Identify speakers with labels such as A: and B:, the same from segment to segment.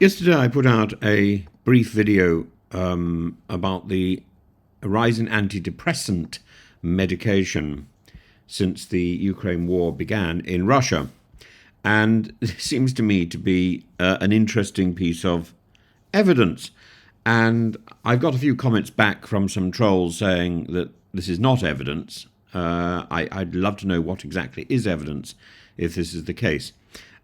A: Yesterday I put out a brief video about the rise in antidepressant medication since the Ukraine war began in Russia. And it seems to me to be an interesting piece of evidence. And I've got a few comments back from some trolls saying that this is not evidence. I'd love to know what exactly is evidence if this is the case.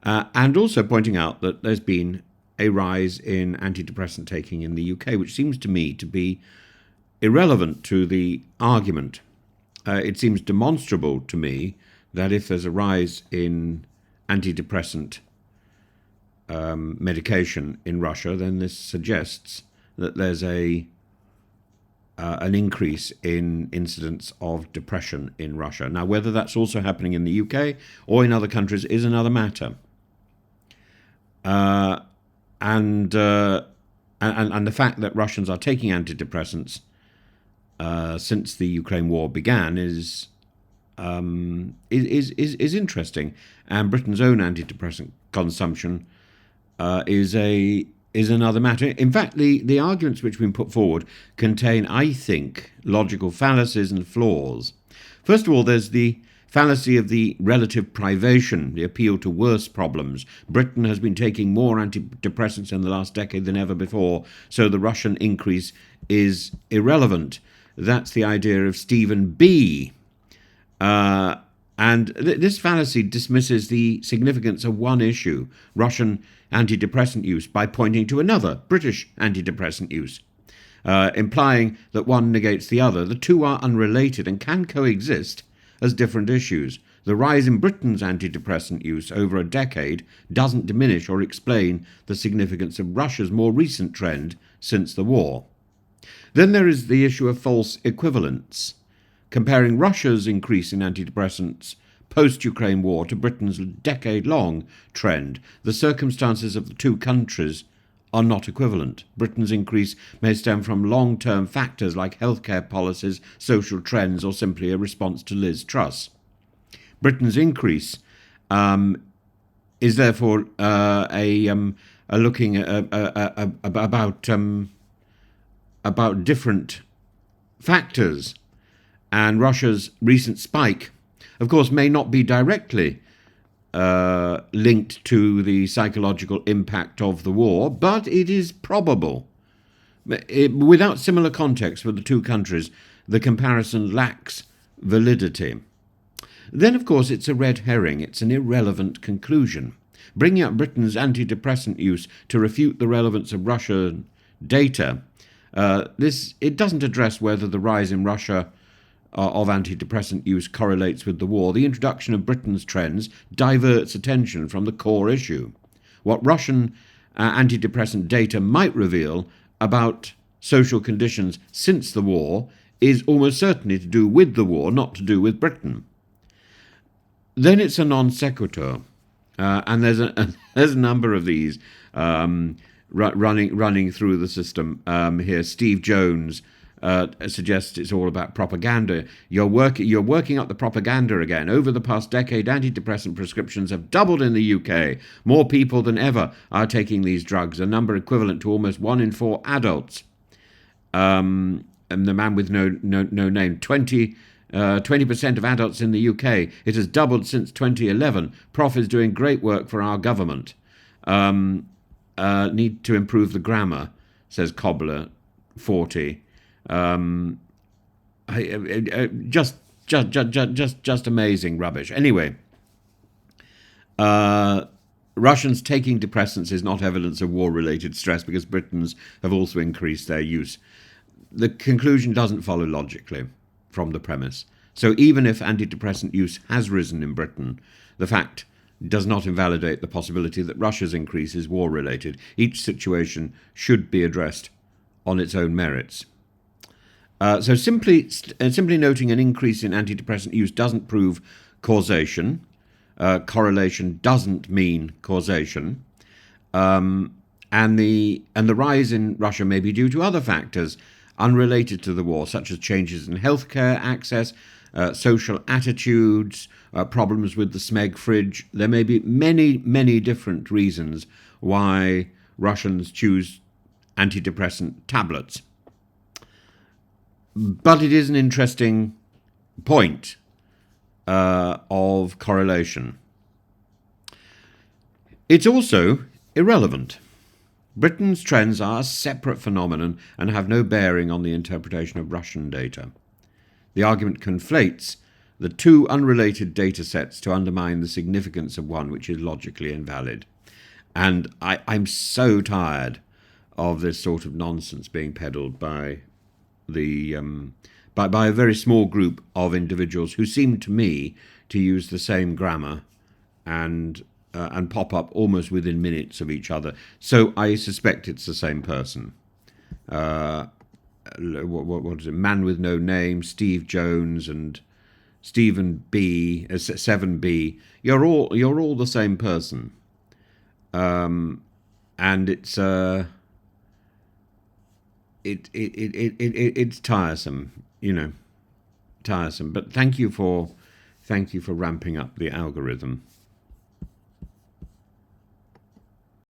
A: And also pointing out that there's been a rise in antidepressant taking in the UK, which seems to me to be irrelevant to the argument. It seems demonstrable to me that if there's a rise in antidepressant medication in Russia, then this suggests that there's an increase in incidence of depression in Russia. Now, whether that's also happening in the UK or in other countries is another matter. And the fact that Russians are taking antidepressants since the Ukraine war began is interesting. And Britain's own antidepressant consumption is another matter. In fact, the arguments which have been put forward contain, I think, logical fallacies and flaws. First of all, there's the fallacy of the relative privation, the appeal to worse problems. Britain has been taking more antidepressants in the last decade than ever before, so the Russian increase is irrelevant. That's the idea of Stephen B. This fallacy dismisses the significance of one issue, Russian antidepressant use, by pointing to another, British antidepressant use, implying that one negates the other. The two are unrelated and can coexist as different issues. The rise in Britain's antidepressant use over a decade doesn't diminish or explain the significance of Russia's more recent trend since the war. Then there is the issue of false equivalence, comparing Russia's increase in antidepressants post-Ukraine war to Britain's decade-long trend. The circumstances of the two countries are not equivalent. Britain's increase may stem from long-term factors like healthcare policies, social trends, or simply a response to Liz Truss. Britain's increase is therefore looking about different factors, and Russia's recent spike, of course, may not be directly linked to the psychological impact of the war, but it is probable. Without similar context for the two countries, the comparison lacks validity. Then, of course, it's a red herring. It's an irrelevant conclusion. Bringing up Britain's antidepressant use to refute the relevance of Russian data, it doesn't address whether the rise in Russia of antidepressant use correlates with the war. The introduction of Britain's trends diverts attention from the core issue. What Russian antidepressant data might reveal about social conditions since the war is almost certainly to do with the war, not to do with Britain. Then it's a non sequitur, and there's a number of these running through the system here. Steve Jones suggests it's all about propaganda. You're working up the propaganda again. Over the past decade, antidepressant prescriptions have doubled in the UK. More people than ever are taking these drugs, a number equivalent to almost 1 in 4 adults. And the man with no name, 20% of adults in the UK. It has doubled since 2011. Prof is doing great work for our government. Need to improve the grammar, says Cobbler 40. Just amazing rubbish. Anyway, Russians taking depressants is not evidence of war-related stress because Britons have also increased their use. The conclusion doesn't follow logically from the premise. So even if antidepressant use has risen in Britain, the fact does not invalidate the possibility that Russia's increase is war-related. Each situation should be addressed on its own merits. So simply noting an increase in antidepressant use doesn't prove causation. Correlation doesn't mean causation. And the rise in Russia may be due to other factors unrelated to the war, such as changes in healthcare access, social attitudes, problems with the Smeg fridge. There may be many, many different reasons why Russians choose antidepressant tablets. But it is an interesting point of correlation. It's also irrelevant. Britain's trends are a separate phenomenon and have no bearing on the interpretation of Russian data. The argument conflates the two unrelated data sets to undermine the significance of one which is logically invalid. And I'm so tired of this sort of nonsense being peddled by by a very small group of individuals who seem to me to use the same grammar and pop up almost within minutes of each other. So I suspect it's the same person. What is it? Man with No Name, Steve Jones, and Stephen B. 7B. You're all the same person, and it's it's tiresome, tiresome. But thank you for ramping up the algorithm.